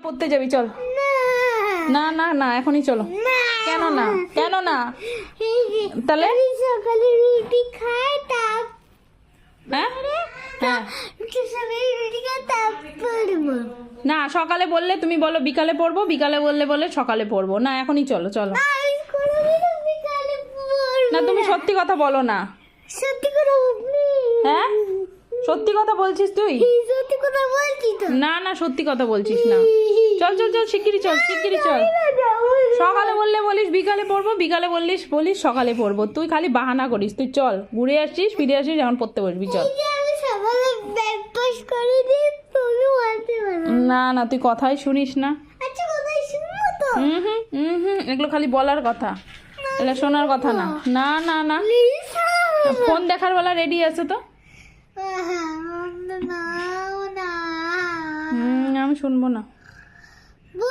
পড়তে যাবি চল। না না না এখনই চলো। কেন না কেন না? তাহলে সকালে রুটি খাই হ্যাঁ হ্যাঁ রুটি খাই তারপর না সকালে বললে তুমি বলো বিকালে পড়বো, বিকালে বললে সকালে পড়বো। না এখনই চলো চলো। না তুমি সত্যি কথা বলো না। সত্যি করে হ্যাঁ সত্যি কথা বলছিস তুই? সত্যি কথা বলছি তো। না না সত্যি কথা বলছিস না। চল চল চল শিগগিরই চল শিগগিরই চল। সকালে বললে বলিস বিকালে পড়বো, বিকালে বলিস সকালে পড়বো। তুই খালি বাহানা করিস। তুই চল ঘুরে আসছিস ফিরে আসিস এখন পড়তে বসবি চল। আমি সকালে ব্রেকফাস্ট করে দিই তুমি বলতে পারো। না না তুই কথাই শুনিস না। আচ্ছা কথাই শুনবো তো। এগুলো খালি বলার কথা, এগুলো শোনার কথা না। না না না ফোন দেখার বেলা রেডি আছে তো। আমি শুনবো না।